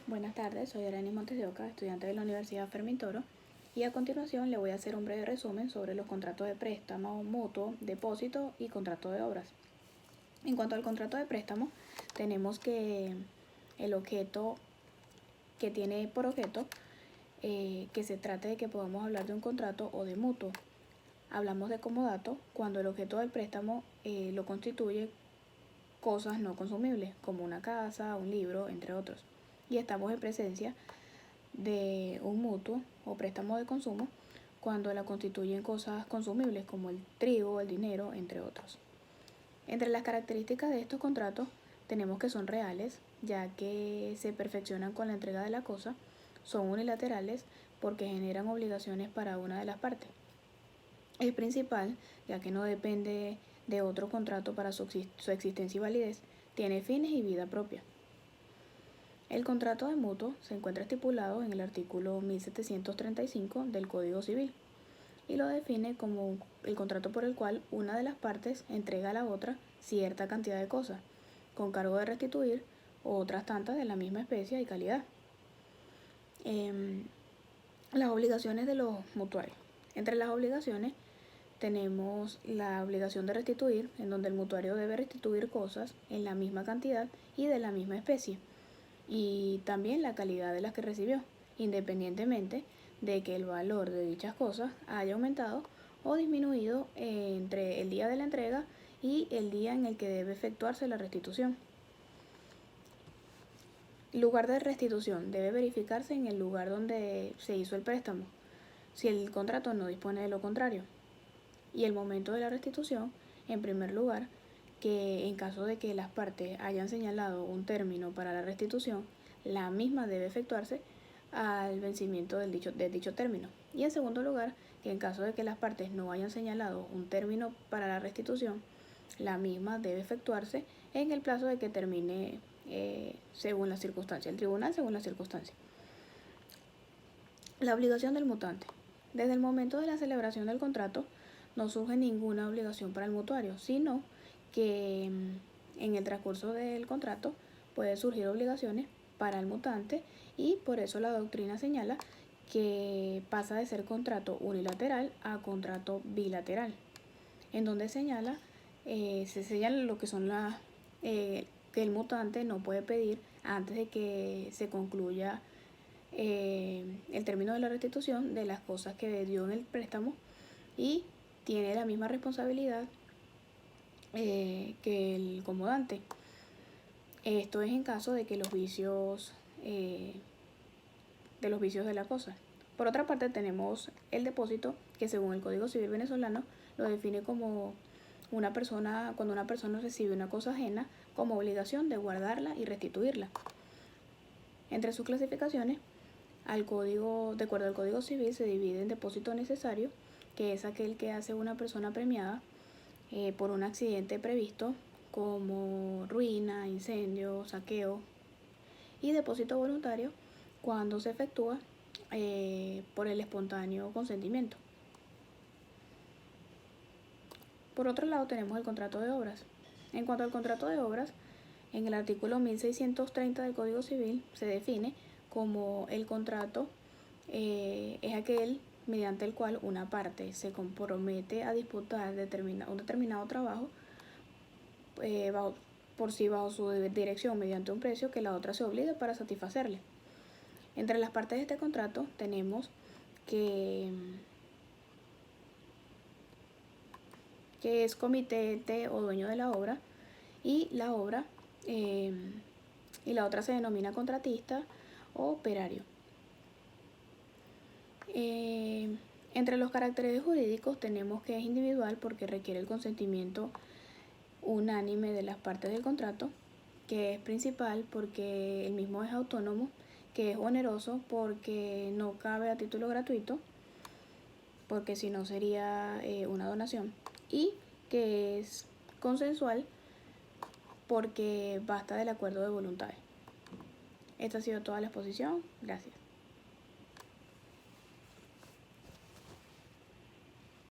Buenas tardes, soy Arani Montes de Oca, estudiante de la Universidad Fermín Toro, y a continuación le voy a hacer un breve resumen sobre los contratos de préstamo, mutuo, depósito y contrato de obras. En cuanto al contrato de préstamo, tenemos que el objeto que tiene por objeto que se trate de que podamos hablar de un contrato o de mutuo. Hablamos de comodato cuando el objeto del préstamo lo constituye cosas no consumibles, como una casa, un libro, entre otros. Y estamos en presencia de un mutuo o préstamo de consumo cuando la constituyen cosas consumibles como el trigo, el dinero, entre otros. Entre las características de estos contratos tenemos que son reales, ya que se perfeccionan con la entrega de la cosa, son unilaterales porque generan obligaciones para una de las partes. Es principal, ya que no depende de otro contrato para su existencia y validez, tiene fines y vida propia. El contrato de mutuo se encuentra estipulado en el artículo 1735 del Código Civil y lo define como el contrato por el cual una de las partes entrega a la otra cierta cantidad de cosas, con cargo de restituir otras tantas de la misma especie y calidad. Las obligaciones de los mutuarios. Entre las obligaciones tenemos la obligación de restituir, en donde el mutuario debe restituir cosas en la misma cantidad y de la misma especie, y también la calidad de las que recibió, independientemente de que el valor de dichas cosas haya aumentado o disminuido entre el día de la entrega y el día en el que debe efectuarse la restitución. Lugar de restitución debe verificarse en el lugar donde se hizo el préstamo, si el contrato no dispone de lo contrario. Y el momento de la restitución, en primer lugar, que en caso de que las partes hayan señalado un término para la restitución, la misma debe efectuarse al vencimiento de dicho término. Y en segundo lugar, que en caso de que las partes no hayan señalado un término para la restitución, la misma debe efectuarse en el plazo de que termine según la circunstancia, el tribunal según la circunstancia. La obligación del mutante. Desde el momento de la celebración del contrato, no surge ninguna obligación para el mutuario, sino que en el transcurso del contrato pueden surgir obligaciones para el mutante y por eso la doctrina señala que pasa de ser contrato unilateral a contrato bilateral, en donde se señala lo que son que el mutante no puede pedir antes de que se concluya el término de la restitución de las cosas que dio en el préstamo y tiene la misma responsabilidad que el comodante. Esto es en caso de que los vicios de la cosa. Por otra parte tenemos el depósito, que según el Código Civil venezolano lo define como cuando una persona recibe una cosa ajena como obligación de guardarla y restituirla. Entre sus clasificaciones, de acuerdo al Código Civil, se divide en depósito necesario, que es aquel que hace una persona premiada por un accidente previsto como ruina, incendio, saqueo, y depósito voluntario cuando se efectúa por el espontáneo consentimiento. Por otro lado tenemos el contrato de obras. En cuanto al contrato de obras, en el artículo 1630 del Código Civil se define como el contrato es aquel mediante el cual una parte se compromete a disputar un determinado trabajo bajo su dirección mediante un precio que la otra se obligue para satisfacerle. Entre las partes de este contrato tenemos que es comitente o dueño de la obra y la otra se denomina contratista o operario. Entre los caracteres jurídicos tenemos que es individual porque requiere el consentimiento unánime de las partes del contrato, que es principal porque el mismo es autónomo, que es oneroso porque no cabe a título gratuito, porque si no sería una donación, y que es consensual porque basta del acuerdo de voluntades. Esta ha sido toda la exposición. Gracias.